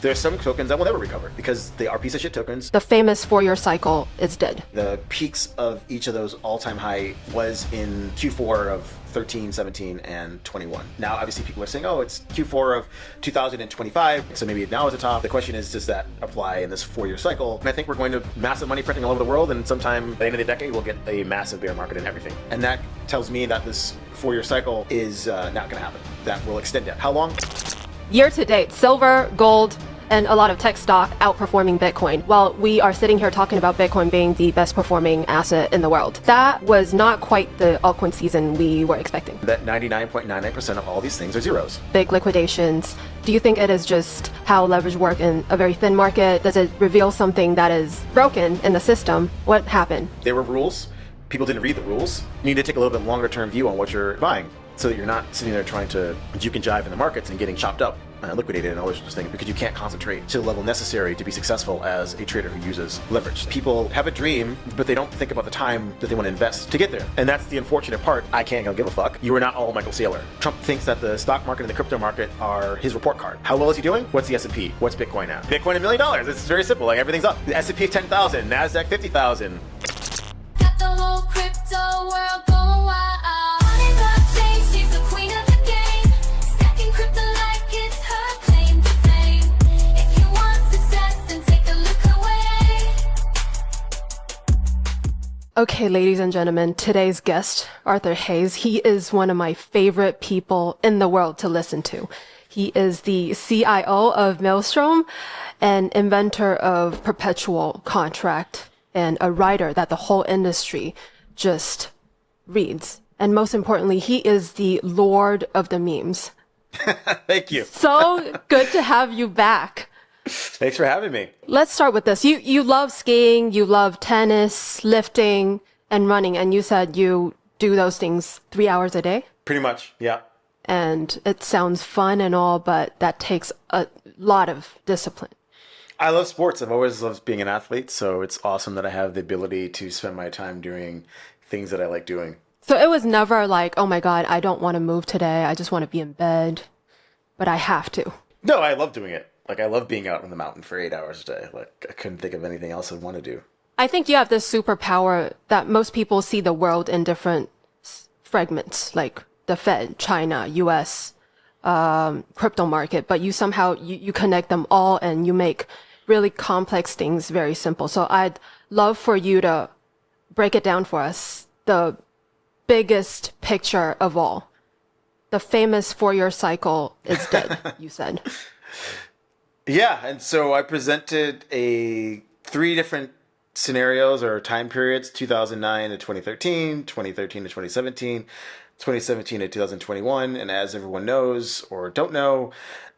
There's some tokens that will never recover because they are piece of shit tokens. The famous 4-year cycle is dead. The peaks of each of those all-time high was in Q4 of 13, 17, and 21. Now, obviously, people are saying, oh, it's Q4 of 2025, so maybe now is the top. The question is, does that apply in this 4-year cycle? And I think we're going to massive money printing all over the world, and sometime at the end of the decade, we'll get a massive bear market in everything. And that tells me that this 4-year cycle is not going to happen. That will extend it. How long? Year to date, silver, gold, and a lot of tech stock outperforming Bitcoin. While we are sitting here talking about Bitcoin being the best performing asset in the world, that was not quite the altcoin season we were expecting. That 99.99% of all these things are zeros. Big liquidations. Do you think it is just how leverage work in a very thin market? Does it reveal something that is broken in the system? What happened? There were rules. People didn't read the rules. You need to take a little bit longer term view on what you're buying so that you're not sitting there trying to juke and jive in the markets and getting chopped up, liquidated and all those things, because you can't concentrate to the level necessary to be successful as a trader who uses leverage. People have a dream, but they don't think about the time that they want to invest to get there. And that's the unfortunate part. I can't give a fuck. You are not all Michael Saylor. Trump thinks that the stock market and the crypto market are his report card. How well is he doing? What's the S&P? What's Bitcoin at? Bitcoin $1 million. It's very simple. Like, everything's up. The S&P is 10,000, NASDAQ 50,000. Got the whole crypto world going wild. Money blockchain, she's the queen of the game. Stacking crypto like it's her claim to fame. If you want success, then take a look away. Okay, ladies and gentlemen, today's guest, Arthur Hayes, he is one of my favorite people in the world to listen to. He is the CIO of Maelstrom, an inventor of perpetual contract, and a writer that the whole industry just reads. And most importantly, he is the lord of the memes. Thank you. So good to have you back. Thanks for having me. Let's start with this. You love skiing, you love tennis, lifting, and running, and you said you do those things 3 hours a day? Pretty much, yeah. And it sounds fun and all, but that takes a lot of discipline. I love sports. I've always loved being an athlete, so it's awesome that I have the ability to spend my time doing things that I like doing. So it was never like, oh my God, I don't want to move today. I just want to be in bed, but I have to. No, I love doing it. Like, I love being out on the mountain for 8 hours a day. Like, I couldn't think of anything else I'd want to do. I think you have this superpower that most people see the world in different fragments, like the Fed, China, US, crypto market, but you somehow, you connect them all and you make really complex things very simple. So I'd love for you to break it down for us. The biggest picture of all. The famous 4-year cycle is dead, you said. Yeah, and so I presented 3 different scenarios or time periods, 2009 to 2013, 2013 to 2017, 2017 to 2021, and as everyone knows or don't know,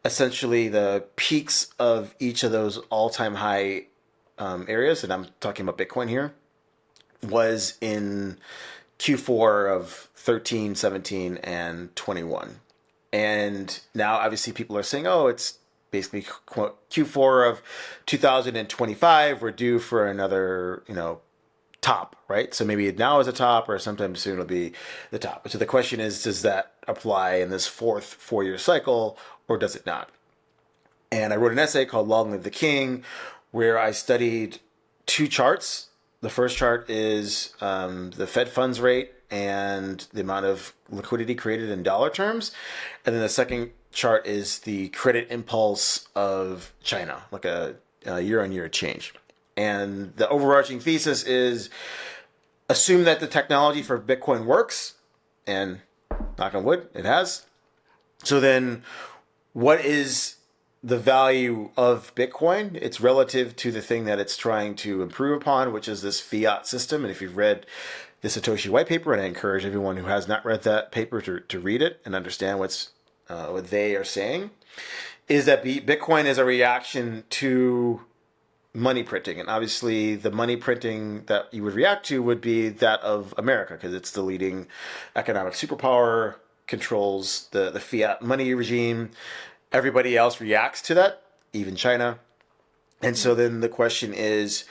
essentially the peaks of each of those all-time high areas, and I'm talking about Bitcoin here, was in Q4 of 13, 17, and 21. And now obviously people are saying, oh, it's basically Q4 of 2025, we're due for another, top, right? So maybe now is a top, or sometime soon it'll be the top. So the question is, does that apply in this 4-year cycle, or does it not? And I wrote an essay called Long Live the King, where I studied 2 charts. The first chart is the Fed funds rate and the amount of liquidity created in dollar terms. And then the second chart is the credit impulse of China, like a year-on-year change. And the overarching thesis is assume that the technology for Bitcoin works, and knock on wood, it has. So then what is the value of Bitcoin? It's relative to the thing that it's trying to improve upon, which is this fiat system. And if you've read the Satoshi white paper, and I encourage everyone who has not read that paper to read it and understand what they are saying, is that Bitcoin is a reaction to money printing. And obviously the money printing that you would react to would be that of America, because it's the leading economic superpower, controls the fiat money regime. Everybody else reacts to that, even China. And so then the question is,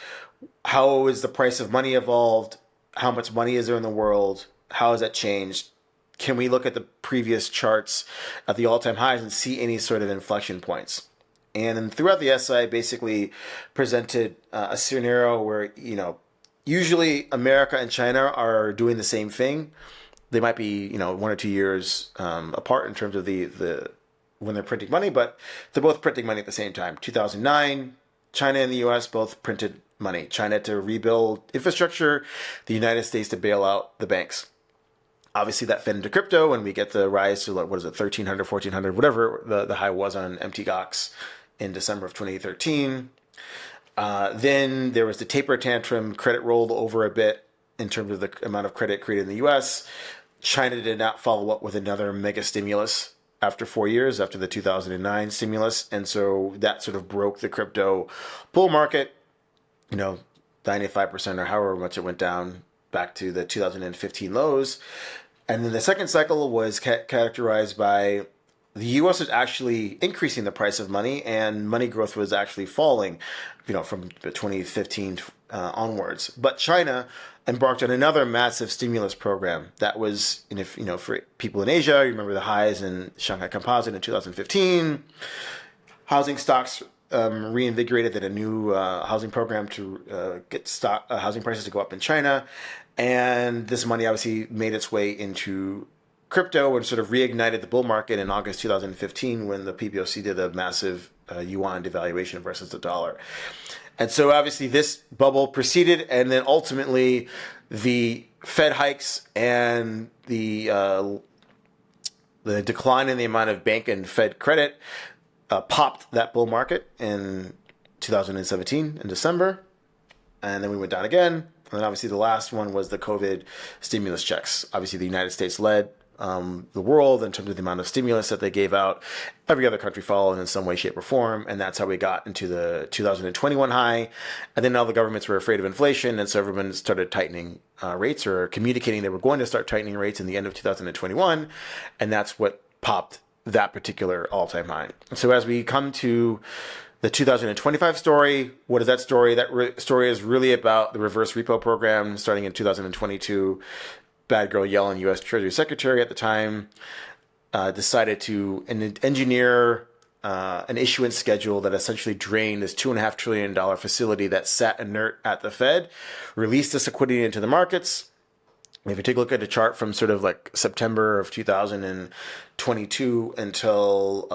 how is the price of money evolved? How much money is there in the world? How has that changed? Can we look at the previous charts at the all-time highs and see any sort of inflection points? And throughout the essay, I basically presented a scenario where, usually America and China are doing the same thing. They might be, 1 or 2 years apart in terms of the when they're printing money, but they're both printing money at the same time. 2009, China and the U.S. both printed money. China to rebuild infrastructure, the United States to bail out the banks. Obviously, that fed into crypto, and we get the rise to, 1,300, 1,400, whatever the high was on MTGOX in December of 2013. Then there was the taper tantrum. Credit rolled over a bit in terms of the amount of credit created in the U.S. China did not follow up with another mega stimulus after 4 years, after the 2009 stimulus. And so that sort of broke the crypto bull market, 95% or however much it went down back to the 2015 lows. And then the second cycle was characterized by the U.S. was actually increasing the price of money, and money growth was actually falling, from 2015 onwards. But China embarked on another massive stimulus program that was, for people in Asia, you remember the highs in Shanghai Composite in 2015. Housing stocks reinvigorated that a new housing program to get housing prices to go up in China. And this money obviously made its way into crypto and sort of reignited the bull market in August 2015 when the PBOC did a massive yuan devaluation versus the dollar. And so obviously this bubble proceeded, and then ultimately the Fed hikes and the decline in the amount of bank and Fed credit popped that bull market in 2017 in December. And then we went down again. And then obviously the last one was the COVID stimulus checks. Obviously the United States led the world in terms of the amount of stimulus that they gave out. Every other country followed in some way, shape, or form, and that's how we got into the 2021 high. And then all the governments were afraid of inflation, and so everyone started tightening rates or communicating they were going to start tightening rates in the end of 2021, and that's what popped that particular all-time high. So as we come to the 2025 story, what is that story? That story is really about the reverse repo program starting in 2022. Bad girl Yellen, U.S. Treasury Secretary at the time, decided to engineer an issuance schedule that essentially drained this $2.5 trillion facility that sat inert at the Fed, released this liquidity into the markets. If you take a look at the chart from sort of like September of 2022 until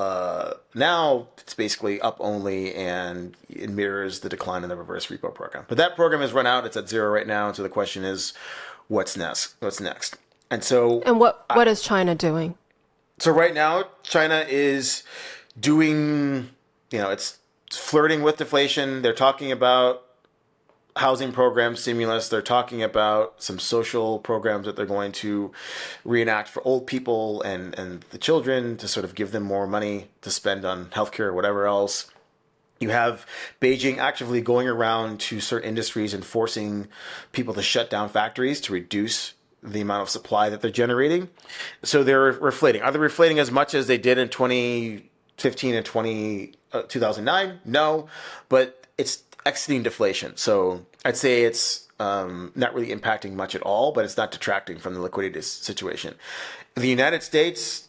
now, it's basically up only, and it mirrors the decline in the reverse repo program. But that program has run out. It's at zero right now. And so the question is, what's next? And so, what is China doing? So right now, China is doing, it's flirting with deflation. They're talking about housing program stimulus. They're talking about some social programs that they're going to reenact for old people and the children to sort of give them more money to spend on healthcare or whatever else. You have Beijing actively going around to certain industries and forcing people to shut down factories to reduce the amount of supply that they're generating. So they're reflating. Are they reflating as much as they did in 2015 and 2009? No, but it's exiting deflation. So I'd say it's not really impacting much at all, but it's not detracting from the liquidity situation. In the United States,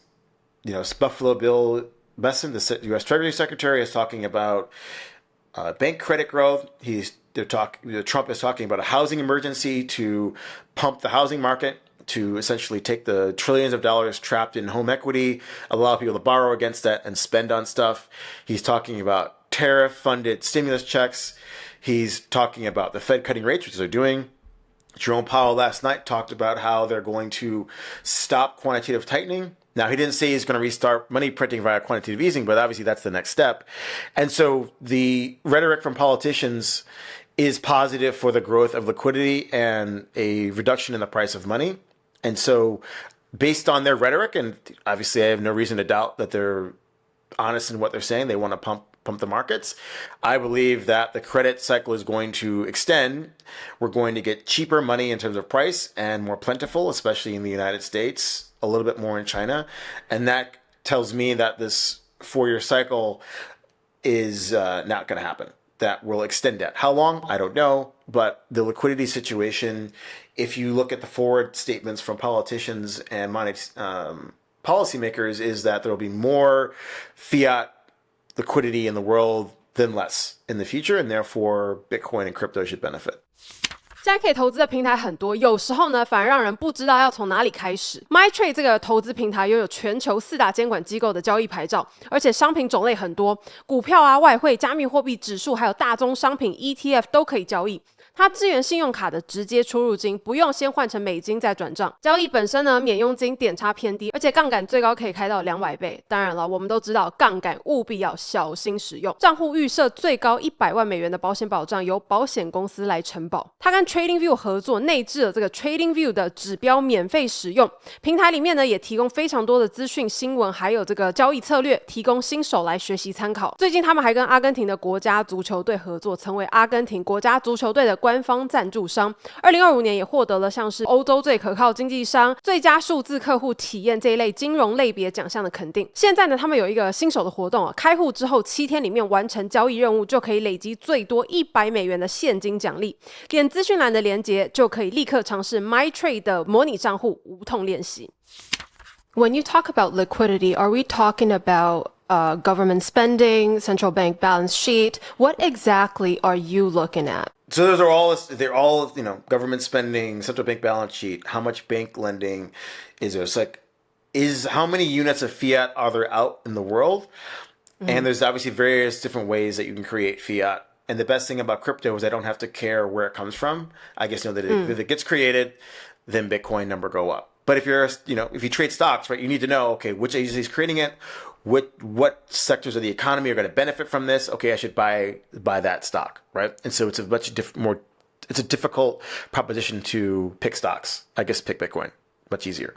Buffalo Bill Besson, the U.S. Treasury Secretary, is talking about bank credit growth. Trump is talking about a housing emergency to pump the housing market, to essentially take the trillions of dollars trapped in home equity, allow people to borrow against that and spend on stuff. He's talking about tariff-funded stimulus checks. He's talking about the Fed cutting rates, which they're doing. Jerome Powell last night talked about how they're going to stop quantitative tightening. Now, he didn't say he's going to restart money printing via quantitative easing, but obviously that's the next step. And so the rhetoric from politicians is positive for the growth of liquidity and a reduction in the price of money. And so based on their rhetoric, and obviously I have no reason to doubt that they're honest in what they're saying, they want to pump the markets. I believe that the credit cycle is going to extend. We're going to get cheaper money in terms of price and more plentiful, especially in the United States, a little bit more in China. And that tells me that this 4-year cycle is not going to happen. That will extend that. How long? I don't know. But the liquidity situation, if you look at the forward statements from politicians and policymakers, is that there will be more fiat liquidity in the world, then less in the future, and therefore Bitcoin and crypto should benefit. 现在可以投资的平台很多，有时候呢，反而让人不知道要从哪里开始。Mitrade 这个投资平台拥有全球4大监管机构的交易牌照，而且商品种类很多，股票啊、外汇、加密货币指数，还有大宗商品 ETF 都可以交易。它支援信用卡的直接出入金，不用先换成美金再转账。交易本身呢，免佣金点差偏低，而且杠杆最高可以开到200倍。当然了，我们都知道杠杆务必要小心使用。账户预设最高100万美元的保险保障，由保险公司来承保。它跟 TradingView 合作，内置了这个 TradingView 的指标免费使用。平台里面呢，也提供非常多的资讯、新闻，还有这个交易策略，提供新手来学习参考。最近他们还跟阿根廷的国家足球队合作，成为阿根廷国家足球队的官方赞助商。2025年也获得了像是欧洲最可靠经纪商、最佳数字客户体验这一类金融类别奖项的肯定。现在呢，他们有一个新手的活动开户之后7天里面完成交易任务，就可以累积最多100美元的现金奖励。点资讯栏的连结就可以立刻尝试 Mitrade 的模拟账户无痛练习。When you talk about liquidity, are we talking about government spending, central bank balance sheet? What exactly are you looking at? So they're all, government spending, central bank balance sheet, how much bank lending is there? It's how many units of fiat are there out in the world? And there's obviously various different ways that you can create fiat. And the best thing about crypto is I don't have to care where it comes from. I just know that if it gets created, then Bitcoin number go up. But if if you trade stocks, right, you need to know, okay, which agency is creating it, what sectors of the economy are going to benefit from this. Okay, I should buy that stock, right? And so it's it's a difficult proposition to pick stocks. I guess pick Bitcoin, much easier.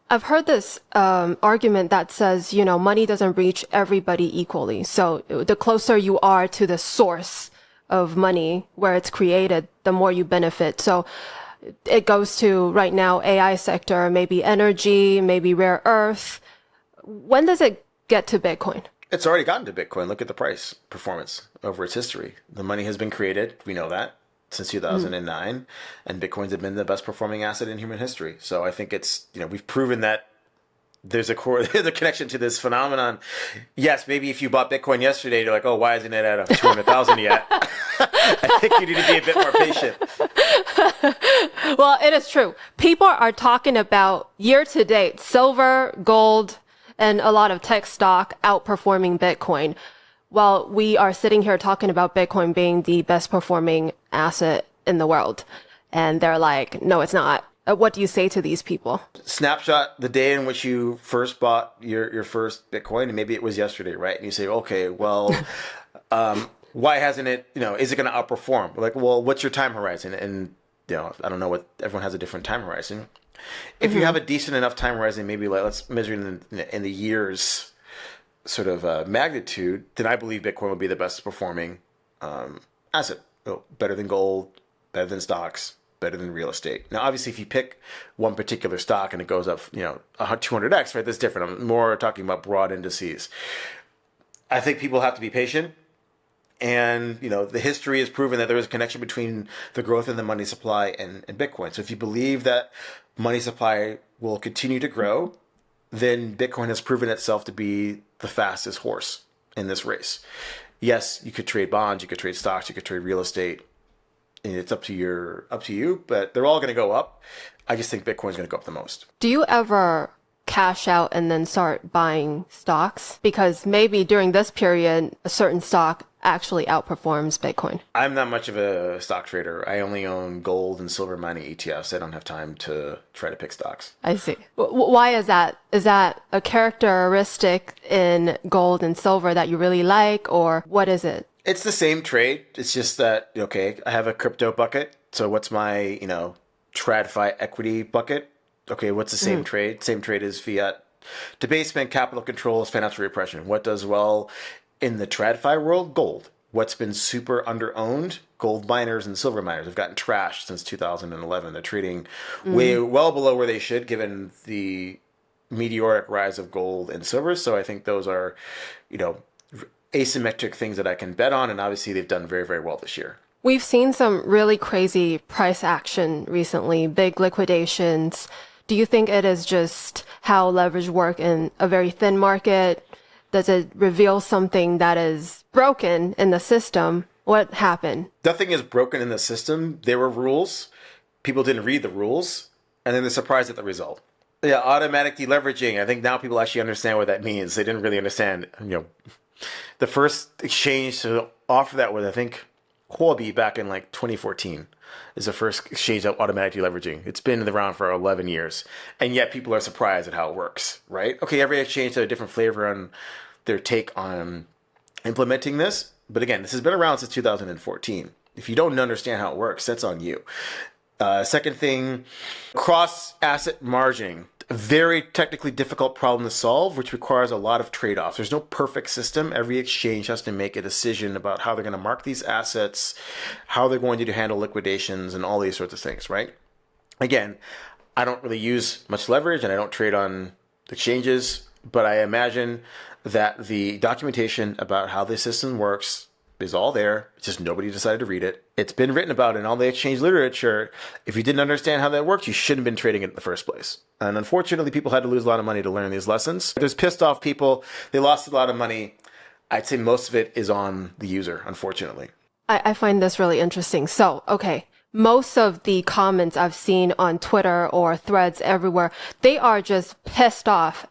I've heard this argument that says, money doesn't reach everybody equally. So the closer you are to the source of money where it's created, the more you benefit. So it goes to right now AI sector, maybe energy, maybe rare earth. When does it get to Bitcoin? It's already gotten to Bitcoin. Look at the price performance over its history. The money has been created. We know that since 2009, and Bitcoins have been the best performing asset in human history. So I think it's, we've proven that there's a connection to this phenomenon. Yes, maybe if you bought Bitcoin yesterday, you're like, oh, why isn't it at 200,000 yet? I think you need to be a bit more patient. Well, it is true. People are talking about year to date, silver, gold, and a lot of tech stock outperforming Bitcoin. While we are sitting here talking about Bitcoin being the best performing asset in the world. And they're like, no, it's not. What do you say to these people? Snapshot the day in which you first bought your first Bitcoin, and maybe it was yesterday, right? And you say, okay, well, why hasn't it, is it going to outperform? Like, well, what's your time horizon? And, I don't know everyone has a different time horizon. If you have a decent enough time horizon, maybe let's measure it in the years sort of magnitude, then I believe Bitcoin will be the best performing asset. Better than gold, better than stocks, better than real estate. Now, obviously, if you pick one particular stock and it goes up, 200x, right, that's different. I'm more talking about broad indices. I think people have to be patient. And, the history has proven that there is a connection between the growth in the money supply and Bitcoin. So if you believe that money supply will continue to grow, then Bitcoin has proven itself to be the fastest horse in this race. Yes, you could trade bonds, you could trade stocks, you could trade real estate. And it's up to you, but they're all going to go up. I just think Bitcoin's going to go up the most. Do you ever cash out and then start buying stocks? Because maybe during this period, a certain stock actually outperforms Bitcoin. I'm not much of a stock trader. I only own gold and silver mining ETFs. I don't have time to try to pick stocks. I see. Why is that? Is that a characteristic in gold and silver that you really like, or what is it? It's the same trade. It's just that, I have a crypto bucket. So what's my, TradFi equity bucket? Okay, what's the same trade? Same trade as fiat debasement, capital controls, financial repression. What does well in the TradFi world? Gold. What's been super underowned? Gold miners and silver miners have gotten trashed since 2011. They're trading well below where they should, given the meteoric rise of gold and silver. So I think those are, asymmetric things that I can bet on. And obviously they've done very, very well this year. We've seen some really crazy price action recently, big liquidations. Do you think it is just how leverage work in a very thin market? Does it reveal something that is broken in the system? What happened? Nothing is broken in the system. There were rules. People didn't read the rules, and then they're surprised at the result. Yeah, automatic deleveraging. I think now people actually understand what that means. They didn't really understand. The first exchange to offer that was, I think, Huobi back in like 2014 is the first exchange of automatic deleveraging. It's been around for 11 years, and yet people are surprised at how it works, right? Okay, every exchange has a different flavor on their take on implementing this, but again, this has been around since 2014. If you don't understand how it works, that's on you. Second thing, cross-asset margining. A very technically difficult problem to solve, which requires a lot of trade-offs. There's no perfect system. Every exchange has to make a decision about how they're going to mark these assets, how they're going to handle liquidations, and all these sorts of things, right? Again, I don't really use much leverage, and I don't trade on exchanges, but I imagine that the documentation about how this system works is all there. It's just nobody decided to read it. It's been written about in all the exchange literature. If you didn't understand how that works, you shouldn't have been trading it in the first place. And unfortunately, people had to lose a lot of money to learn these lessons. There's pissed off people. They lost a lot of money. I'd say most of it is on the user, unfortunately. I find this really interesting. So, okay, most of the comments I've seen on Twitter or threads everywhere, they are just pissed off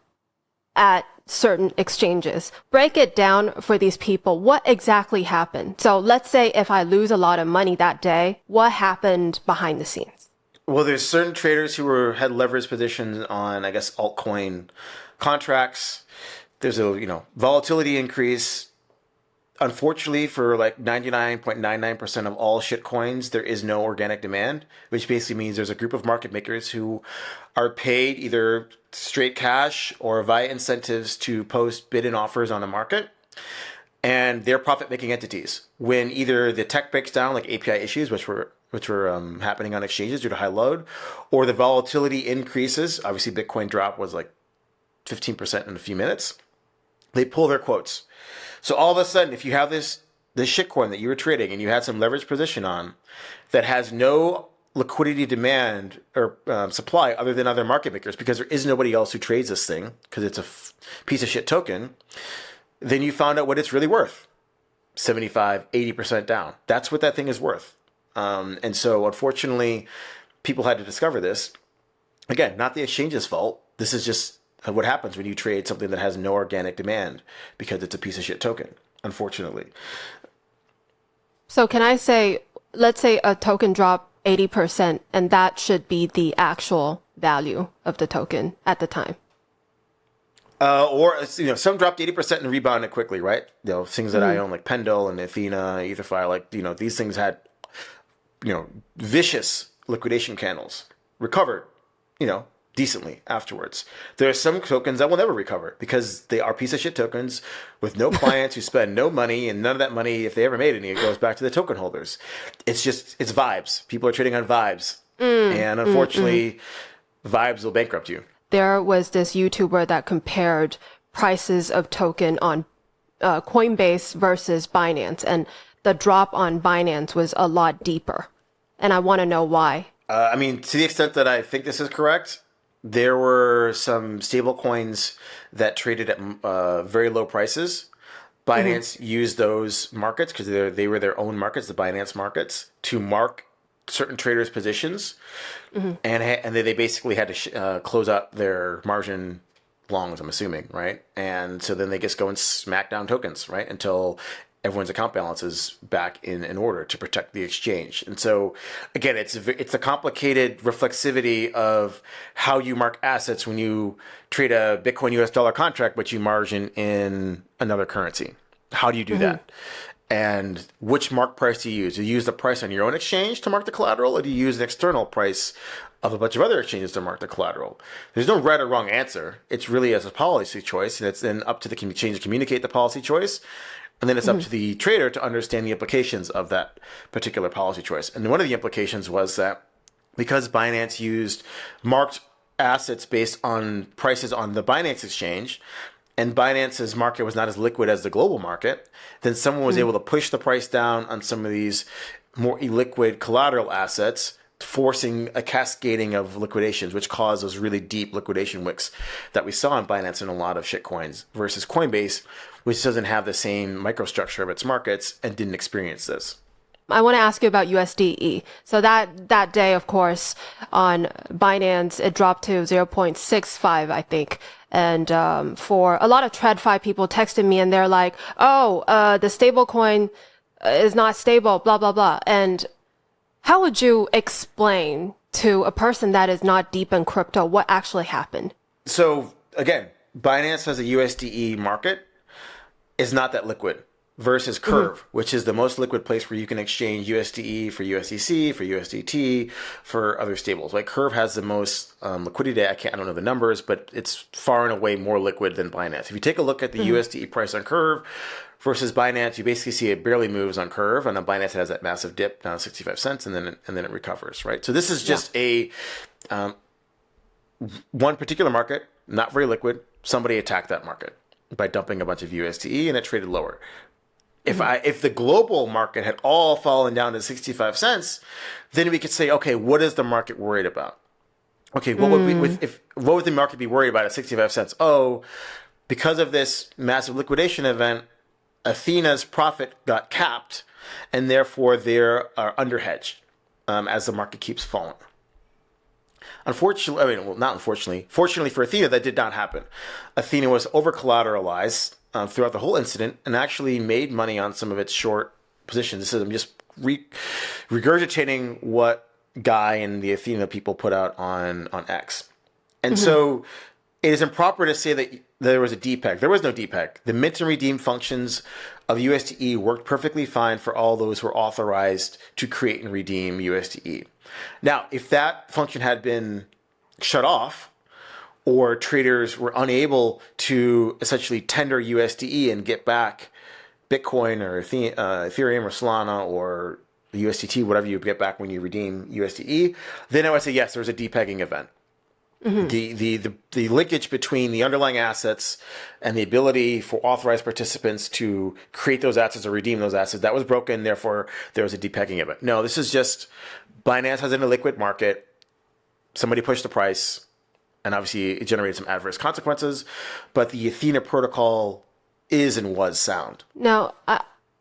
at certain exchanges. Break it down for these people. What exactly happened? So let's say if I lose a lot of money that day, what happened behind the scenes? Well, there's certain traders who had leveraged positions on, I guess, altcoin contracts. There's a, volatility increase. Unfortunately, for like 99.99% of all shit coins, there is no organic demand, which basically means there's a group of market makers who are paid either straight cash or via incentives to post bid and offers on the market. And they're profit-making entities. When either the tech breaks down, like API issues, which were happening on exchanges due to high load, or the volatility increases, obviously Bitcoin drop was like 15% in a few minutes, they pull their quotes. So all of a sudden, if you have this shitcoin that you were trading and you had some leverage position on that has no liquidity demand or supply other than other market makers, because there is nobody else who trades this thing because it's a piece of shit token, then you found out what it's really worth. 75, 80% down. That's what that thing is worth. And so unfortunately, people had to discover this. Again, not the exchange's fault. This is just what happens when you trade something that has no organic demand because it's a piece of shit token, unfortunately. So can I say, let's say a token drop 80%, and that should be the actual value of the token at the time? Or some dropped 80% and rebounded quickly, right? Things that I own like Pendle and Athena, ether.fi, like these things had vicious liquidation candles, recovered, decently afterwards. There are some tokens that will never recover because they are piece of shit tokens with no clients who spend no money, and none of that money, if they ever made any, it goes back to the token holders. It's vibes. People are trading on vibes. And unfortunately, vibes will bankrupt you. There was this YouTuber that compared prices of token on Coinbase versus Binance, and the drop on Binance was a lot deeper. And I want to know why. To the extent that I think this is correct, there were some stable coins that traded at very low prices. Binance used those markets because they were their own markets, the Binance markets, to mark certain traders' positions. And then they basically had to close out their margin longs, I'm assuming, right? And so then they just go and smack down tokens, right? Until everyone's account balance is back in order to protect the exchange. And so, again, it's a complicated reflexivity of how you mark assets when you trade a Bitcoin US dollar contract, but you margin in another currency. How do you do that? And which mark price do you use? Do you use the price on your own exchange to mark the collateral, or do you use an external price of a bunch of other exchanges to mark the collateral? There's no right or wrong answer. It's really as a policy choice, and it's then up to the exchange to communicate the policy choice. And then it's up to the trader to understand the implications of that particular policy choice. And one of the implications was that because Binance used marked assets based on prices on the Binance exchange, and Binance's market was not as liquid as the global market, then someone was able to push the price down on some of these more illiquid collateral assets, forcing a cascading of liquidations, which caused those really deep liquidation wicks that we saw in Binance and a lot of shitcoins, versus Coinbase, which doesn't have the same microstructure of its markets and didn't experience this. I want to ask you about USDe. So that day, of course, on Binance, it dropped to 0.65, I think. And for a lot of TradFi people texted me and they're like, oh, the stablecoin is not stable, blah, blah, blah. And how would you explain to a person that is not deep in crypto what actually happened? So again, Binance has a USDe market. It's not that liquid. Versus Curve, which is the most liquid place where you can exchange USDe for USDC, for USDT, for other stables. Like Curve has the most liquidity. I don't know the numbers, but it's far and away more liquid than Binance. If you take a look at the USDe price on Curve versus Binance, you basically see it barely moves on Curve, and on Binance it has that massive dip down to 65 cents, and then it recovers, right? So this is just a one particular market, not very liquid. Somebody attacked that market by dumping a bunch of USDe, and it traded lower. If the global market had all fallen down to 65 cents, then we could say, okay, what is the market worried about? Okay, what would the market be worried about at 65 cents? Oh, because of this massive liquidation event, Athena's profit got capped, and therefore they are underhedged as the market keeps falling. Unfortunately, not unfortunately. Fortunately for Athena, that did not happen. Athena was over-collateralized throughout the whole incident and actually made money on some of its short positions. This is, I'm just regurgitating what Guy and the Athena people put out on X. And so it is improper to say that there was a depeg. There was no depeg. The mint and redeem functions of USDe worked perfectly fine for all those who are authorized to create and redeem USDe. Now, if that function had been shut off, or traders were unable to essentially tender USDe and get back Bitcoin or Ethereum or Solana or USDT, whatever you get back when you redeem USDe, then I would say, yes, there was a depegging event. The linkage between the underlying assets and the ability for authorized participants to create those assets or redeem those assets, that was broken, therefore there was a depegging event. No, this is just Binance has an illiquid market, somebody pushed the price, and obviously it generated some adverse consequences, but the Athena protocol is and was sound. Now,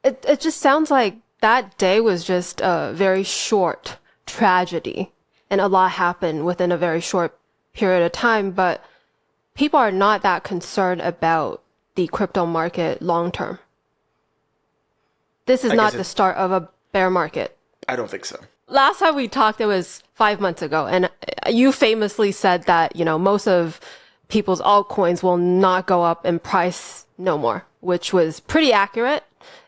it just sounds like that day was just a very short tragedy, and a lot happened within a very short period of time, but people are not that concerned about the crypto market long term. This is not the start of a bear market. I don't think so. Last time we talked, it was 5 months ago, and you famously said that, most of people's altcoins will not go up in price no more, which was pretty accurate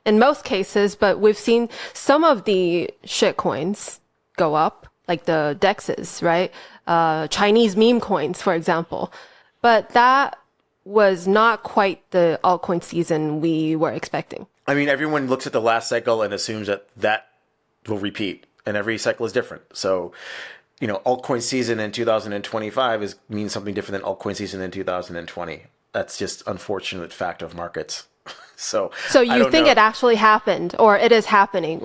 in most cases, but we've seen some of the shitcoins go up, like the DEXs, right? Chinese meme coins, for example. But that was not quite the altcoin season we were expecting. I mean, everyone looks at the last cycle and assumes that will repeat. And every cycle is different. So, altcoin season in 2025 means something different than altcoin season in 2020. That's just unfortunate fact of markets. So you think it actually happened, or it is happening?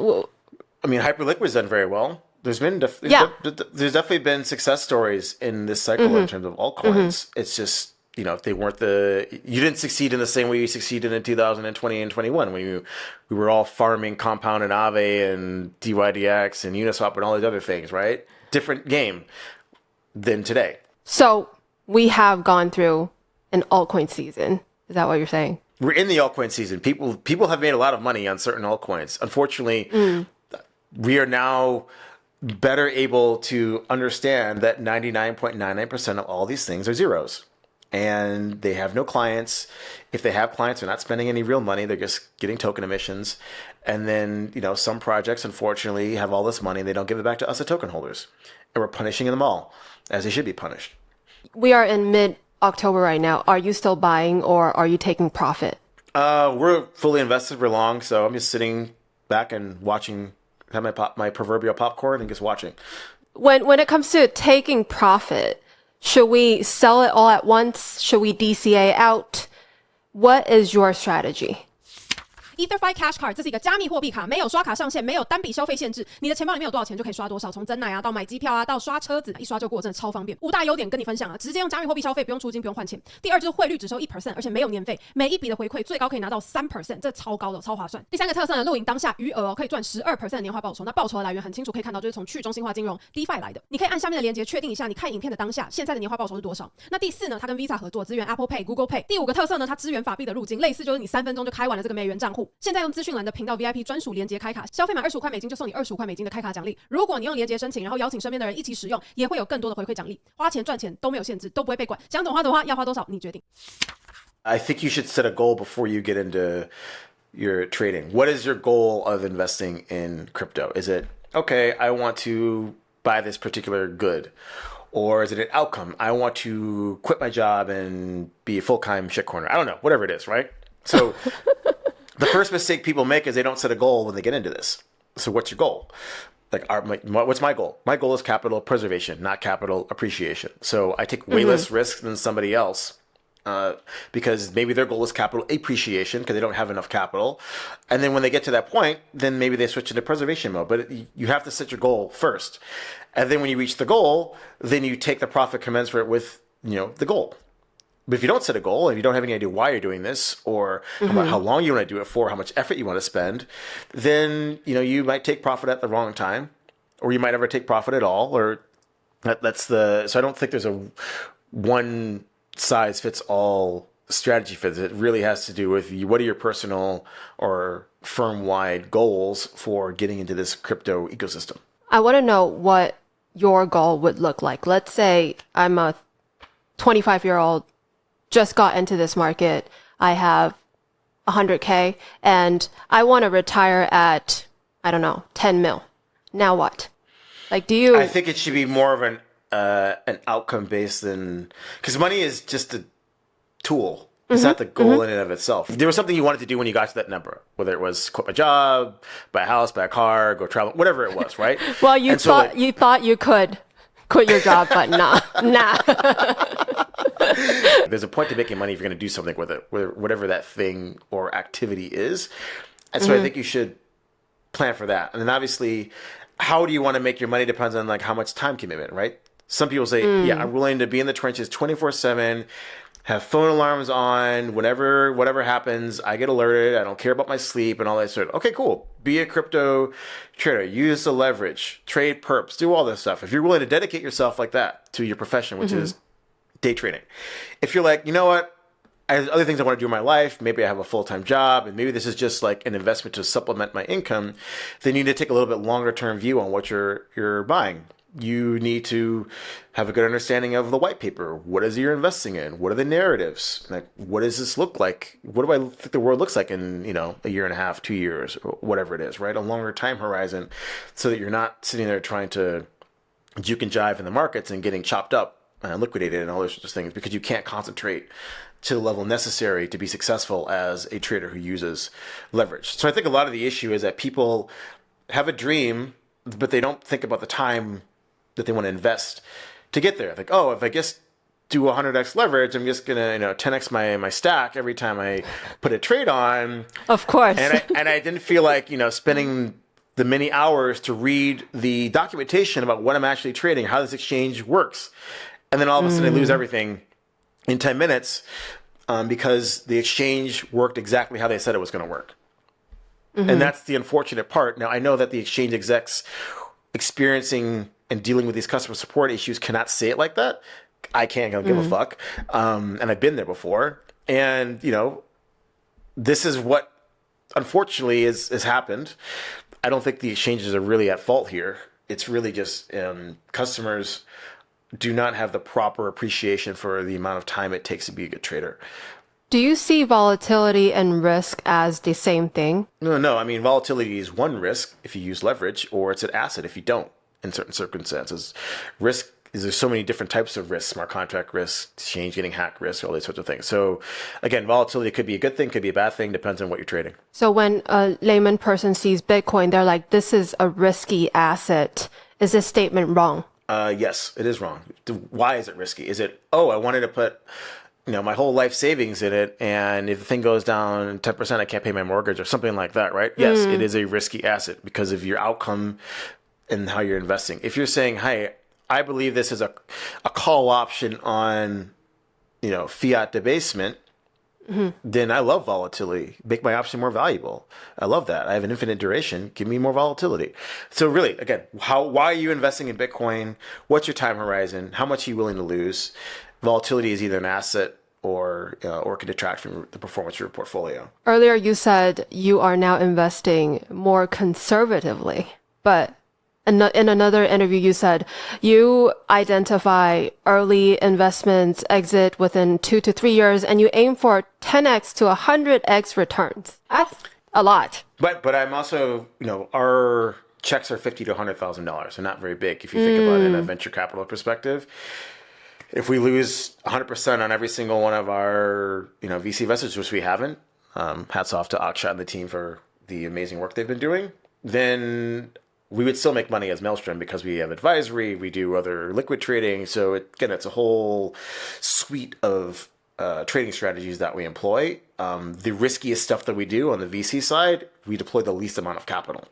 I mean, Hyperliquid's done very well. There's there's definitely been success stories in this cycle in terms of altcoins. It's just, if they weren't you didn't succeed in the same way you succeeded in 2020 and 21 when we were all farming Compound and Aave and DYDX and Uniswap and all these other things, right? Different game than today. So we have gone through an altcoin season. Is that what you're saying? We're in the altcoin season. People have made a lot of money on certain altcoins. Unfortunately, we are now better able to understand that 99.99% of all these things are zeros. And they have no clients. If they have clients, they're not spending any real money. They're just getting token emissions. And then, some projects, unfortunately, have all this money and they don't give it back to us, the token holders. And we're punishing them all, as they should be punished. We are in mid-October right now. Are you still buying, or are you taking profit? We're fully invested for long, so I'm just sitting back and watching, have my proverbial popcorn and just watching. When it comes to taking profit, should we sell it all at once? Should we DCA out? What is your strategy? ether.fi Cash Card 这是一个加密货币卡，没有刷卡上限，没有单笔消费限制，你的钱包里面有多少钱就可以刷多少，从蒸奶啊到买机票啊到刷车子，一刷就过，真的超方便。5大优点跟你分享啊，直接用加密货币消费，不用出金，不用换钱。第二就是汇率只收 1%， 而且没有年费，每一笔的回馈最高可以拿到 3%， 这超高的，超划算。第三个特色呢，露营当下余额可以赚 12% 的年化报酬，那报酬的来源很清楚，可以看到就是从去中心化金融 DeFi 来的。你可以按下面的链接确定一下，你看影片的当下现在的年化报酬是多少。那第四呢，它跟 Visa 合作，支援 Apple Pay、Google Pay。第5个特色呢，它支援法币的入金，类似就是你3分钟就开完了这个美元账户。现在用资讯栏的频道 VIP 专属连结开卡，消费满25块美金就送你25块美金的开卡奖励。如果你用连结申请，然后邀请身边的人一起使用，也会有更多的回馈奖励。花钱赚钱都没有限制，都不会被管，想怎么花要花多少你决定。I think you should set a goal before you get into your trading. What is your goal of investing in crypto? Is it, okay, I want to buy this particular good? Or is it an outcome? I want to quit my job and be a full-time shitcoiner. I don't know, whatever it is, right? So the first mistake people make is they don't set a goal when they get into this. So what's your goal? What's my goal? My goal is capital preservation, not capital appreciation. So I take way less risks than somebody else. Because maybe their goal is capital appreciation because they don't have enough capital. And then when they get to that point, then maybe they switch into preservation mode. But you have to set your goal first. And then when you reach the goal, then you take the profit commensurate with, the goal. But if you don't set a goal and you don't have any idea why you're doing this or about how long you want to do it for, how much effort you want to spend, then, you might take profit at the wrong time, or you might never take profit at all. Or so I don't think there's a one size fits all strategy for this. It really has to do with what are your personal or firm-wide goals for getting into this crypto ecosystem. I want to know what your goal would look like. Let's say I'm a 25-year-old, just got into this market. I have 100K and I want to retire at, I don't know, 10 mil. Now what? I think it should be more of an outcome based than, because money is just a tool. It's not the goal in and of itself. There was something you wanted to do when you got to that number, whether it was quit my job, buy a house, buy a car, go travel, whatever it was, right? Well, you thought you could quit your job, but nah. There's a point to making money if you're going to do something with it, whatever that thing or activity is. And so I think you should plan for that. And then obviously, how do you want to make your money depends on how much time commitment, right? Some people say, yeah, I'm willing to be in the trenches 24/7, have phone alarms on, whatever happens, I get alerted, I don't care about my sleep and all that sort of. Okay, cool. Be a crypto trader, use the leverage, trade perps, do all this stuff. If you're willing to dedicate yourself like that to your profession, which is day trading. If you're like, you know what, I have other things I want to do in my life, maybe I have a full-time job, and maybe this is just like an investment to supplement my income, then you need to take a little bit longer-term view on what you're buying. You need to have a good understanding of the white paper. What is it you're investing in? What are the narratives? What does this look like? What do I think the world looks like in, a year and a half, 2 years, or whatever it is, right? A longer time horizon so that you're not sitting there trying to juke and jive in the markets and getting chopped up and liquidated and all those sorts of things because you can't concentrate to the level necessary to be successful as a trader who uses leverage. So I think a lot of the issue is that people have a dream, but they don't think about the time that they want to invest to get there. Like, oh, if I just do 100x leverage, I'm just gonna 10x my stack every time I put a trade on. Of course. And I didn't feel like spending the many hours to read the documentation about what I'm actually trading, how this exchange works, and then all of a sudden I lose everything in 10 minutes because the exchange worked exactly how they said it was going to work. And that's the unfortunate part. Now I know that the exchange execs experiencing and dealing with these customer support issues cannot say it like that. I can't give a fuck. And I've been there before. And, this is what unfortunately has happened. I don't think the exchanges are really at fault here. It's really just customers do not have the proper appreciation for the amount of time it takes to be a good trader. Do you see volatility and risk as the same thing? No. I mean, volatility is one risk if you use leverage, or it's an asset if you don't in certain circumstances. Risk is there's so many different types of risks, smart contract risk, exchange getting hacked risk, all these sorts of things. So again, volatility could be a good thing, could be a bad thing, depends on what you're trading. So when a layman person sees Bitcoin, they're like, this is a risky asset. Is this statement wrong? Yes, it is wrong. Why is it risky? Is it, I wanted to put my whole life savings in it, and if the thing goes down 10%, I can't pay my mortgage or something like that, right? Yes, it is a risky asset because of your outcome and how you're investing. If you're saying, hey, I believe this is a call option on, fiat debasement, then I love volatility. Make my option more valuable. I love that. I have an infinite duration. Give me more volatility. So really, again, why are you investing in Bitcoin? What's your time horizon? How much are you willing to lose? Volatility is either an asset or can detract from the performance of your portfolio. Earlier, you said you are now investing more conservatively, but in another interview, you said you identify early investments, exit within 2 to 3 years, and you aim for 10x to 100x returns. That's a lot. But I'm also, our checks are $50,000 to $100,000. They're not very big if you think about it in a venture capital perspective. If we lose 100% on every single one of our, VC investors, which we haven't, hats off to Akshat and the team for the amazing work they've been doing, then we would still make money as Maelstrom because we have advisory, we do other liquid trading. So it's a whole suite of trading strategies that we employ. The riskiest stuff that we do on the VC side, we deploy the least amount of capital.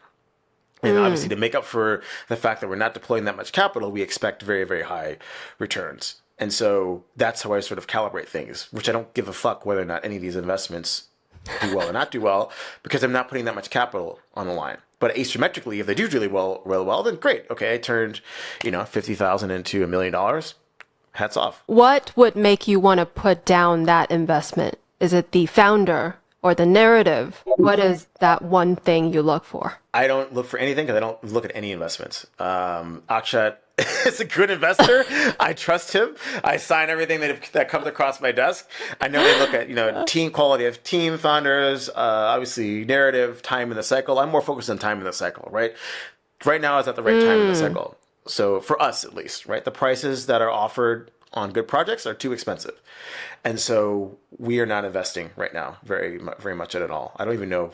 And obviously, to make up for the fact that we're not deploying that much capital, we expect very, very high returns. And so that's how I sort of calibrate things, which I don't give a fuck whether or not any of these investments do well or not do well, because I'm not putting that much capital on the line. But asymmetrically, if they do really well, then great. Okay, I turned, $50,000 into $1 million. Hats off. What would make you want to put down that investment? Is it the founder or the narrative? What is that one thing you look for? I don't look for anything because I don't look at any investments. Akshat is a good investor. I trust him. I sign everything that comes across my desk. I know they look at, team quality of team founders, obviously narrative, time in the cycle. I'm more focused on time in the cycle, right? Right now is at the right time in the cycle. So for us, at least, right? The prices that are offered on good projects are too expensive. And so we are not investing right now very much at all. I don't even know.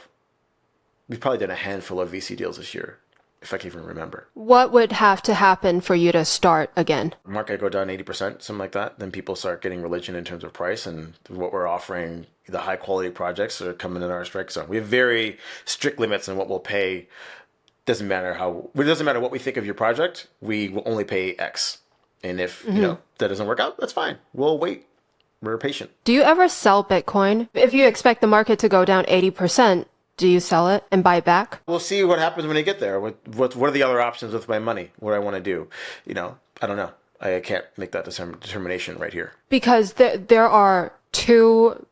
We've probably done a handful of VC deals this year, if I can even remember. What would have to happen for you to start again? Market go down 80%, something like that. Then people start getting religion in terms of price, and what we're offering, the high quality projects are coming in our strike zone. We have very strict limits on what we'll pay. It doesn't matter what we think of your project. We will only pay X. And if that doesn't work out, that's fine. We'll wait. We're patient. Do you ever sell Bitcoin? If you expect the market to go down 80%, do you sell it and buy it back? We'll see what happens when I get there. What are the other options with my money? What do I want to do? I don't know. I can't make that determination right here. Because there are two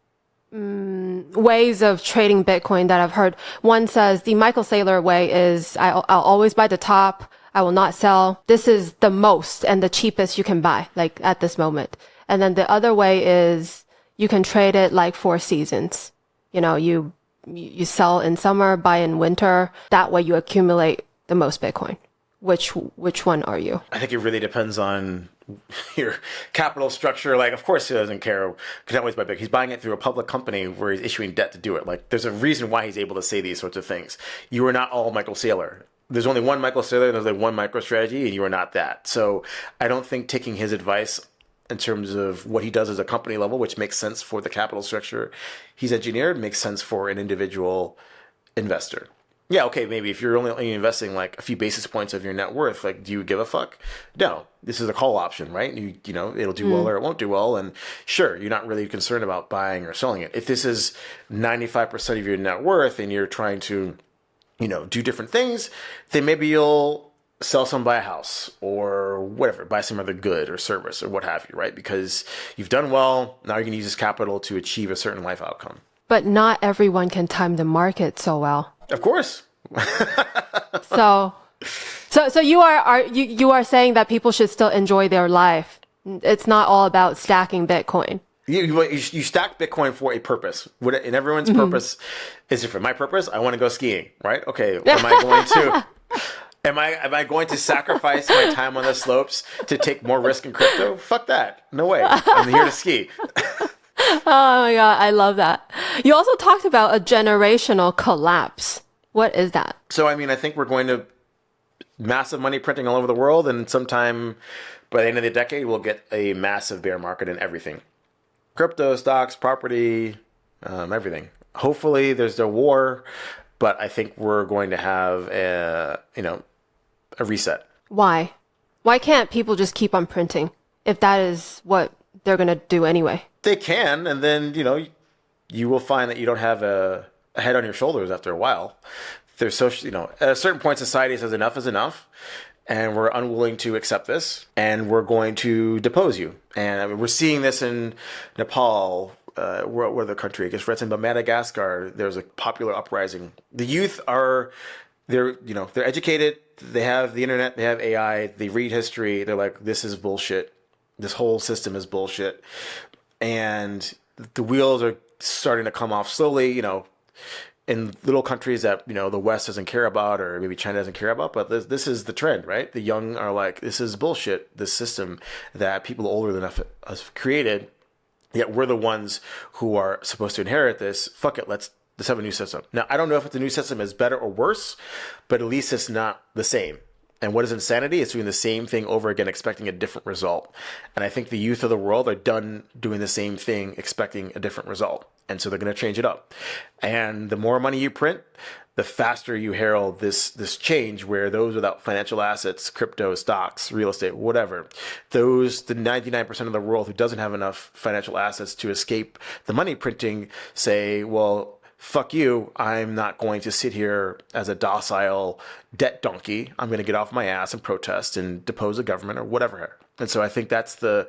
ways of trading Bitcoin that I've heard. One says the Michael Saylor way is I'll always buy the top. I will not sell. This is the most and the cheapest you can buy, like at this moment. And then the other way is you can trade it like 4 seasons. You sell in summer, buy in winter. That way you accumulate the most Bitcoin. Which one are you? I think it really depends on your capital structure. Like, of course, he doesn't care. Can't always buy Bitcoin. He's buying it through a public company where he's issuing debt to do it. Like, there's a reason why he's able to say these sorts of things. You are not all Michael Saylor. There's only one Michael Saylor, and there's like one MicroStrategy, and you are not that. So I don't think taking his advice in terms of what he does as a company level, which makes sense for the capital structure he's engineered, makes sense for an individual investor. Yeah, okay, maybe if you're only investing like a few basis points of your net worth, like, do you give a fuck? No, this is a call option, right? It'll do well or it won't do well. And sure, you're not really concerned about buying or selling it. If this is 95% of your net worth and you're trying to, do different things, then maybe you'll sell some, buy a house or whatever, buy some other good or service or what have you, right? Because you've done well. Now you're going to use this capital to achieve a certain life outcome. But not everyone can time the market so well. Of course. So you are saying that people should still enjoy their life. It's not all about stacking Bitcoin. You stack Bitcoin for a purpose, and everyone's purpose is different. My purpose, I want to go skiing, right? Okay, Am I going to sacrifice my time on the slopes to take more risk in crypto? Fuck that. No way. I'm here to ski. Oh my God, I love that. You also talked about a generational collapse. What is that? So, I think we're going to massive money printing all over the world, and sometime by the end of the decade, we'll get a massive bear market in everything. crypto, stocks, property, everything. Hopefully there's no war, but I think we're going to have a reset. Why? Why can't people just keep on printing if that is what they're going to do anyway? They can, and then, you will find that you don't have a head on your shoulders after a while. There's at a certain point, society says enough is enough, and we're unwilling to accept this, and we're going to depose you. And I mean, we're seeing this in Nepal, where the country, I guess, but Madagascar, there's a popular uprising. The youth they're educated, they have the internet, they have AI, they read history, they're like, this is bullshit. This whole system is bullshit. And the wheels are starting to come off slowly, in little countries that, the West doesn't care about, or maybe China doesn't care about, but this is the trend, right? The young are like, this is bullshit, this system that people older than us have created, yet we're the ones who are supposed to inherit this. Fuck it, let's have a new system. Now, I don't know if the new system is better or worse, but at least it's not the same. And what is insanity? It's doing the same thing over again, expecting a different result. And I think the youth of the world are done doing the same thing, expecting a different result. And so they're going to change it up. And the more money you print, the faster you herald this change, where those without financial assets, crypto, stocks, real estate, whatever, the 99% of the world who doesn't have enough financial assets to escape the money printing say, well, fuck you, I'm not going to sit here as a docile debt donkey. I'm going to get off my ass and protest and depose the government or whatever. And so I think that's the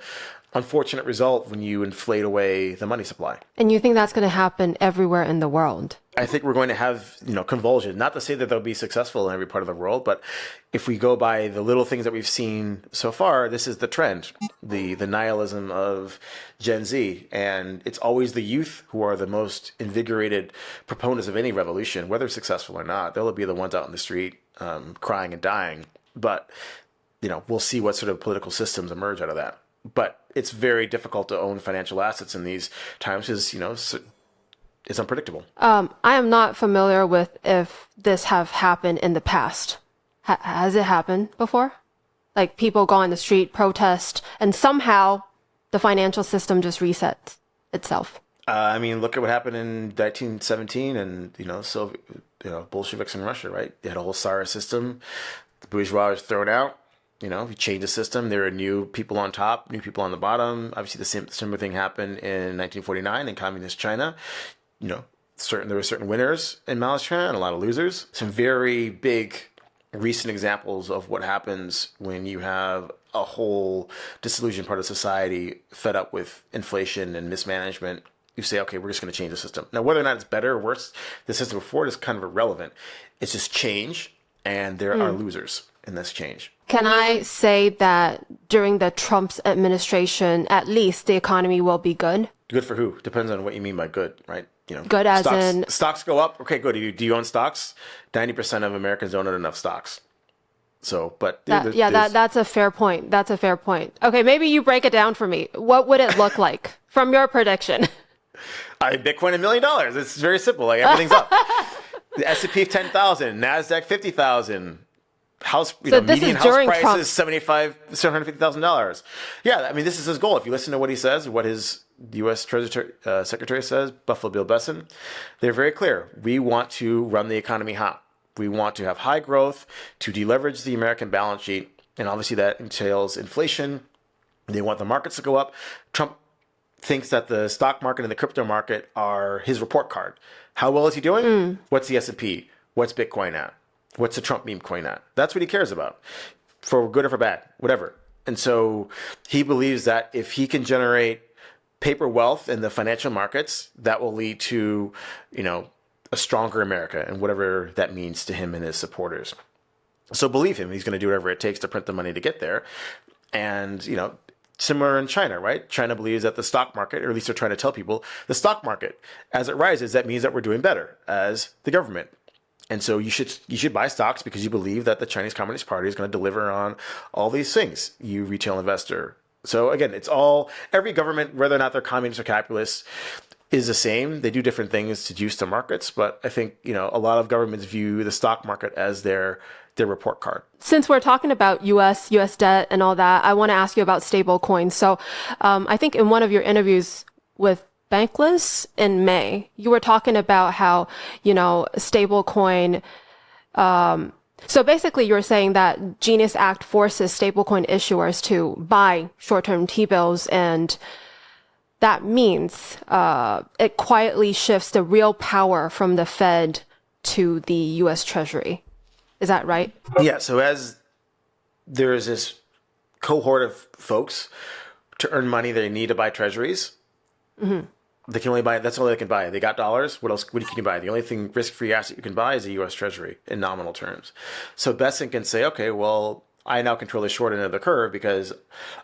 unfortunate result when you inflate away the money supply. And you think that's going to happen everywhere in the world? I think we're going to have, convulsion. Not to say that they'll be successful in every part of the world, but if we go by the little things that we've seen so far, this is the trend, the nihilism of Gen Z. And it's always the youth who are the most invigorated proponents of any revolution, whether successful or not. They'll be the ones out in the street crying and dying. But, we'll see what sort of political systems emerge out of that. But it's very difficult to own financial assets in these times because, it's unpredictable. I am not familiar with if this have happened in the past. Has it happened before? Like people go on the street, protest, and somehow the financial system just resets itself. Look at what happened in 1917 and, Bolsheviks in Russia, right? They had a whole Tsar system. The bourgeois was thrown out. You change the system. There are new people on top, new people on the bottom. Obviously, the similar thing happened in 1949 in communist China. There were certain winners in Mao's China and a lot of losers. Some very big recent examples of what happens when you have a whole disillusioned part of society fed up with inflation and mismanagement. You say, okay, we're just going to change the system. Now, whether or not it's better or worse, the system before it is kind of irrelevant. It's just change, and there are losers in this change. Can I say that during the Trump's administration, at least the economy will be good? Good for who? Depends on what you mean by good, right? Good as stocks, in... Stocks go up. Okay, good. Do you own stocks? 90% of Americans don't own enough stocks. So, but... that's a fair point. That's a fair point. Okay, maybe you break it down for me. What would it look like from your prediction? Bitcoin $1 million. It's very simple. Like, everything's up. The S&P 10,000, NASDAQ 50,000. Median house price is $750,000. Yeah, this is his goal. If you listen to what he says, what his U.S. Treasury Secretary says, Buffalo Bill Besson, they're very clear. We want to run the economy hot. We want to have high growth to deleverage the American balance sheet, and obviously that entails inflation. They want the markets to go up. Trump thinks that the stock market and the crypto market are his report card. How well is he doing? What's the S&P? What's Bitcoin at? What's the Trump meme coin at? That's what he cares about, for good or for bad, whatever. And so he believes that if he can generate paper wealth in the financial markets, that will lead to, a stronger America and whatever that means to him and his supporters. So believe him, he's going to do whatever it takes to print the money to get there. And, similar in China, right? China believes that the stock market, or at least they're trying to tell people, the stock market, as it rises, that means that we're doing better as the government. And so you should buy stocks because you believe that the Chinese Communist Party is going to deliver on all these things, you retail investor. So again, every government, whether or not they're communists or capitalists, is the same. They do different things to juice the markets, but I think, a lot of governments view the stock market as their report card. Since we're talking about US debt and all that, I want to ask you about stable coins. So I think in one of your interviews with Bankless in May. You were talking about how, stablecoin. So basically, you're saying that Genius Act forces stablecoin issuers to buy short-term T-bills, and that means it quietly shifts the real power from the Fed to the U.S. Treasury. Is that right? Yeah. So as there is this cohort of folks to earn money, they need to buy treasuries. Mm-hmm. They can only buy, that's all they can buy. They got dollars. What can you buy? The only thing risk-free asset you can buy is a U.S. Treasury in nominal terms. So Besson can say, okay, well, I now control the short end of the curve because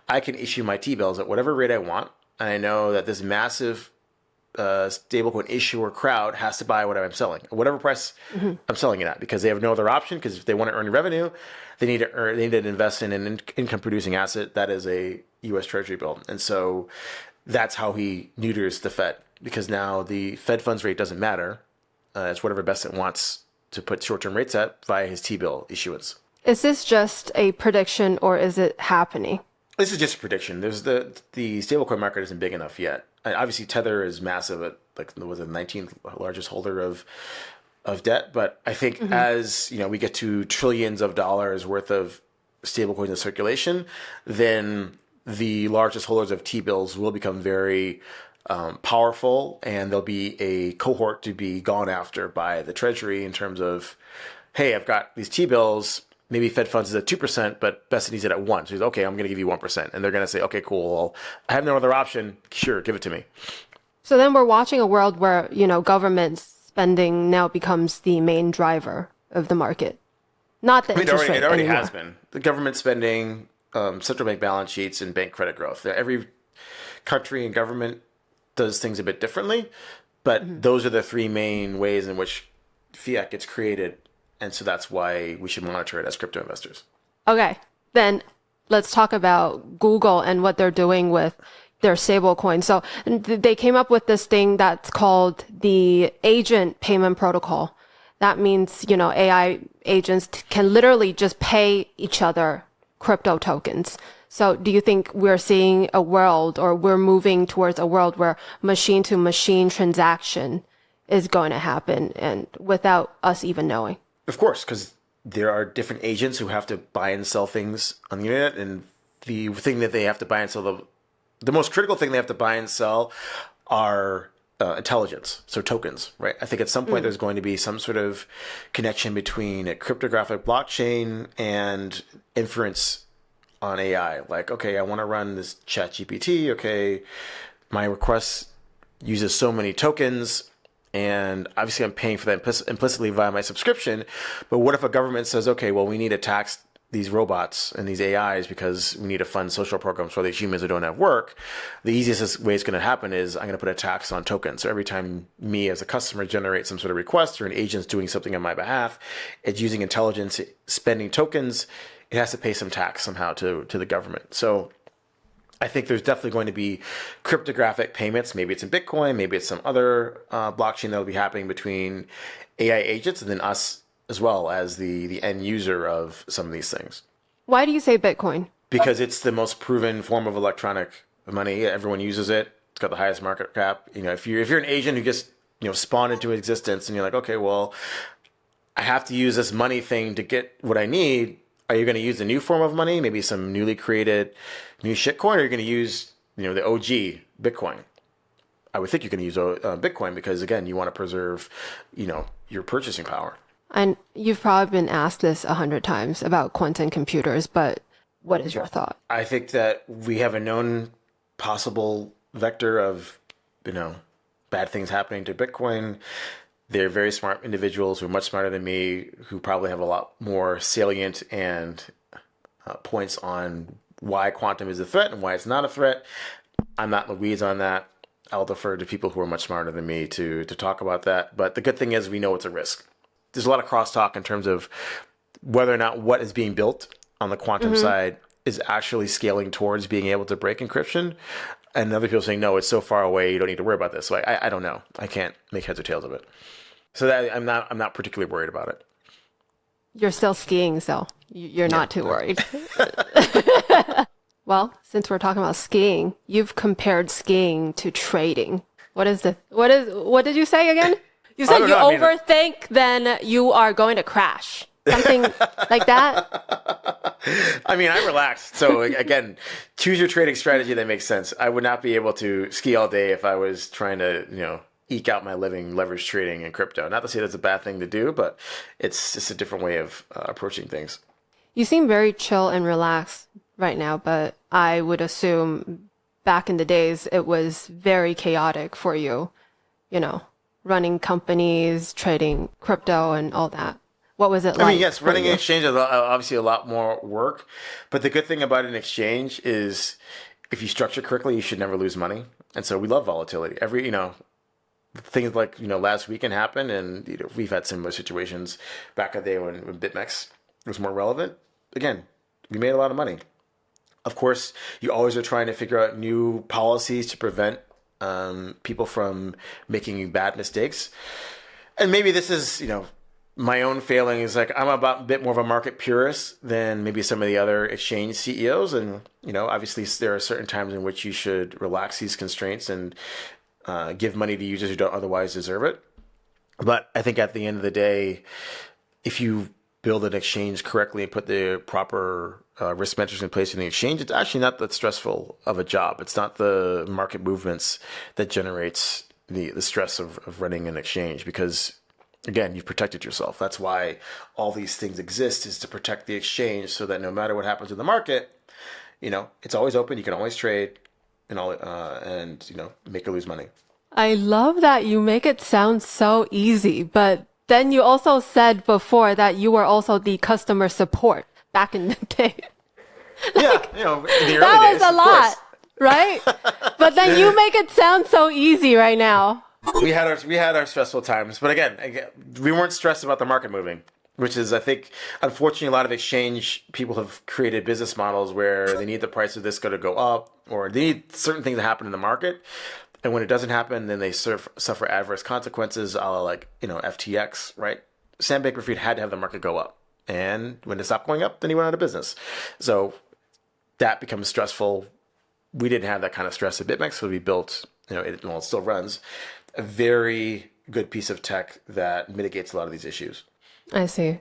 I can issue my T-bills at whatever rate I want. And I know that this massive stablecoin issuer crowd has to buy what I'm selling, whatever price I'm selling it at, because they have no other option. Because if they want to earn revenue, they need to invest in an income-producing asset that is a U.S. Treasury bill. And so that's how he neuters the Fed, because now the Fed funds rate doesn't matter. It's whatever Besson wants to put short-term rates at via his T-bill issuance. Is this just a prediction, or is it happening? This is just a prediction. There's the stablecoin market isn't big enough yet. Obviously, Tether is massive at was the 19th largest holder of debt. But I think as we get to trillions of dollars worth of stablecoins in circulation, then the largest holders of T-bills will become very powerful, and there'll be a cohort to be gone after by the Treasury in terms of, hey, I've got these T-bills. Maybe Fed funds is at 2%, but Besson needs it at 1%. So he's okay, I'm going to give you 1%. And they're going to say, okay, cool. Well, I have no other option. Sure, give it to me. So then we're watching a world where, government spending now becomes the main driver of the market. Not the interest rate it already anymore. has been. The government spending, central bank balance sheets, and bank credit growth. Every country and government does things a bit differently, but those are the three main ways in which fiat gets created. And so that's why we should monitor it as crypto investors. Okay, then let's talk about Google and what they're doing with their stablecoin. So they came up with this thing that's called the agent payment protocol. That means, AI agents can literally just pay each other crypto tokens. So do you think we're seeing a world, or we're moving towards a world where machine to machine transaction is going to happen, and without us even knowing? Of course, because there are different agents who have to buy and sell things on the internet, and the thing that they have to buy and sell, the most critical thing they have to buy and sell are intelligence, so tokens, right? I think at some point there's going to be some sort of connection between a cryptographic blockchain and inference on AI. Like, okay, I want to run this ChatGPT. Okay, my request uses so many tokens, and obviously I'm paying for that implicitly via my subscription. But what if a government says, okay, well, we need to tax these robots and these AIs because we need to fund social programs for these humans who don't have work? The easiest way it's going to happen is I'm going to put a tax on tokens. So every time me as a customer generates some sort of request, or an agent's doing something on my behalf, it's using intelligence, spending tokens, it has to pay some tax somehow to the government. So I think there's definitely going to be cryptographic payments. Maybe it's in Bitcoin, maybe it's some other blockchain that will be happening between AI agents and then us as well as the end user of some of these things. Why do you say Bitcoin? Because it's the most proven form of electronic money. Everyone uses it. It's got the highest market cap. If you're an agent who just spawned into existence, and you're like, okay, well, I have to use this money thing to get what I need. Are you going to use a new form of money, maybe some newly created new shitcoin, or are you going to use, the OG Bitcoin? I would think you're going to use Bitcoin because, again, you want to preserve, your purchasing power. And you've probably been asked this 100 times about quantum computers, but what is your thought? I think that we have a known possible vector of, bad things happening to Bitcoin. They're very smart individuals who are much smarter than me, who probably have a lot more salient and points on why quantum is a threat and why it's not a threat. I'm not in the weeds on that. I'll defer to people who are much smarter than me to talk about that. But the good thing is we know it's a risk. There's a lot of crosstalk in terms of whether or not what is being built on the quantum side is actually scaling towards being able to break encryption. And other people saying, no, it's so far away, you don't need to worry about this. So I don't know. I can't make heads or tails of it. So that I'm not particularly worried about it. You're still skiing, so you're not too worried. Well, since we're talking about skiing, you've compared skiing to trading. What did you say again? You said you overthink, then you are going to crash. Something like that? I mean, I'm relaxed. So again, choose your trading strategy that makes sense. I would not be able to ski all day if I was trying to, eke out my living leverage trading in crypto. Not to say that's a bad thing to do, but it's just a different way of approaching things. You seem very chill and relaxed right now, but I would assume back in the days it was very chaotic for you, running companies, trading crypto and all that. What was it like? I mean, yes, running an exchange is obviously a lot more work, but the good thing about an exchange is if you structure correctly, you should never lose money. And so we love volatility. Things like, last weekend happened, and we've had similar situations back in the day when BitMEX was more relevant. Again, we made a lot of money. Of course, you always are trying to figure out new policies to prevent people from making bad mistakes. And maybe this is, my own failing is like I'm a bit more of a market purist than maybe some of the other exchange CEOs. And, obviously there are certain times in which you should relax these constraints and give money to users who don't otherwise deserve it. But I think at the end of the day, if you build an exchange correctly and put the proper risk metrics in place in the exchange, it's actually not that stressful of a job. It's not the market movements that generates the stress of running an exchange because, again, you've protected yourself. That's why all these things exist, is to protect the exchange so that no matter what happens in the market, it's always open. You can always trade and make or lose money. I love that you make it sound so easy, but then you also said before that you were also the customer support back in the day. Yeah, in the early days. That was a lot, right? But then you make it sound so easy right now. We had our stressful times, but again, we weren't stressed about the market moving, which is, I think, unfortunately, a lot of exchange people have created business models where they need the price of this to go up, or they need certain things to happen in the market. And when it doesn't happen, then they suffer adverse consequences, a la like, FTX, right? Sam Bankman-Fried had to have the market go up. And when it stopped going up, then he went out of business. So that becomes stressful. We didn't have that kind of stress at BitMEX, so we built, it still runs, a very good piece of tech that mitigates a lot of these issues. I see.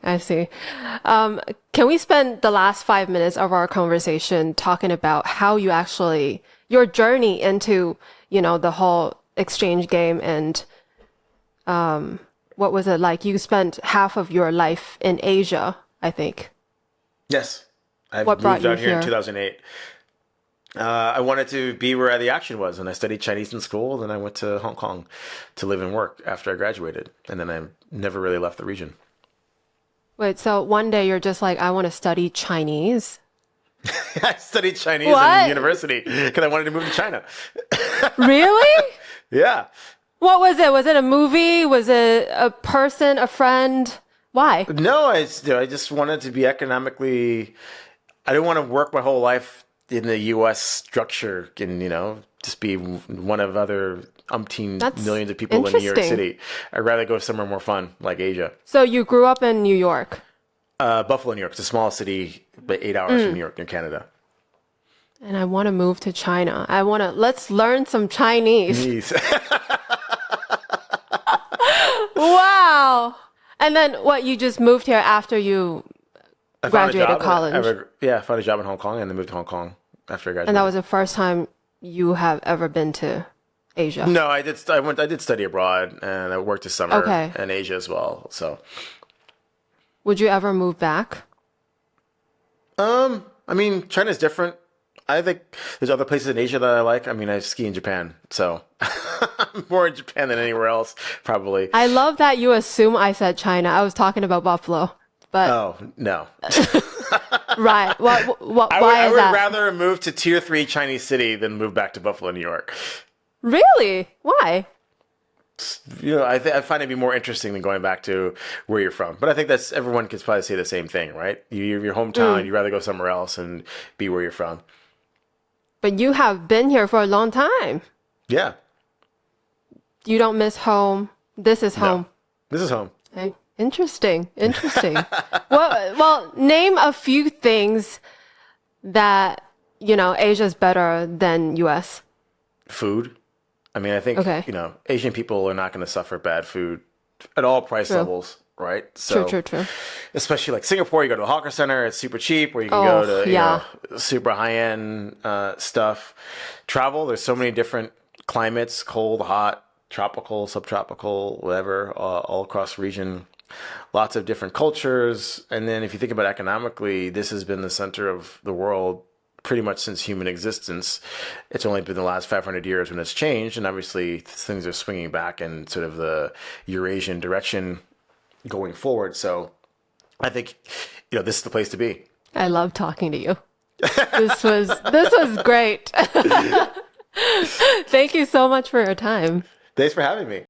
Can we spend the last 5 minutes of our conversation talking about how you actually, your journey into, the whole exchange game and what was it like? You spent half of your life in Asia, I think. Yes. I moved out here in 2008. I wanted to be where the action was, and I studied Chinese in school. Then I went to Hong Kong to live and work after I graduated, and then I never really left the region. Wait, so one day you're just like, I want to study Chinese? I studied Chinese in university because I wanted to move to China. Really? Yeah. What was it? Was it a movie? Was it a person, a friend? Why? No, I just wanted to be economically. I didn't want to work my whole life in the U.S. structure and just be one of other umpteen millions of people in New York City. I'd rather go somewhere more fun, like Asia. So you grew up in New York? Buffalo, New York. It's a small city, but 8 hours from New York, near Canada. And I want to move to China. Let's learn some Chinese. Wow. And then what, you just moved here after you graduated college? I found a job in Hong Kong and then moved to Hong Kong after I graduated. And that was the first time you have ever been to Asia? No, I did study abroad, and I worked this summer in Asia as well. So, would you ever move back? I mean, China's different. I think there's other places in Asia that I like. I mean, I ski in Japan, so I'm more in Japan than anywhere else, probably. I love that you assume I said China. I was talking about Buffalo, but oh no. Right. Why is that? I would rather move to tier 3 Chinese city than move back to Buffalo, New York. Really? Why? I find it to be more interesting than going back to where you're from. But I think everyone could probably say the same thing, right? Your hometown, you'd rather go somewhere else and be where you're from. But you have been here for a long time. Yeah. You don't miss home. This is home. No, this is home. Okay. Interesting. Well, name a few things that Asia's better than US? Food. I mean, I think, Okay. Asian people are not going to suffer bad food at all price True. levels, right? So, True. especially like Singapore, you go to a hawker center, it's super cheap, or you can go to, yeah. super high-end stuff. Travel, there's so many different climates, cold, hot, tropical, subtropical, whatever, all across the region. Lots of different cultures. And then if you think about economically, this has been the center of the world pretty much since human existence. It's only been the last 500 years when it's changed. And obviously things are swinging back in sort of the Eurasian direction going forward. So I think, this is the place to be. I love talking to you. This was great. Thank you so much for your time. Thanks for having me.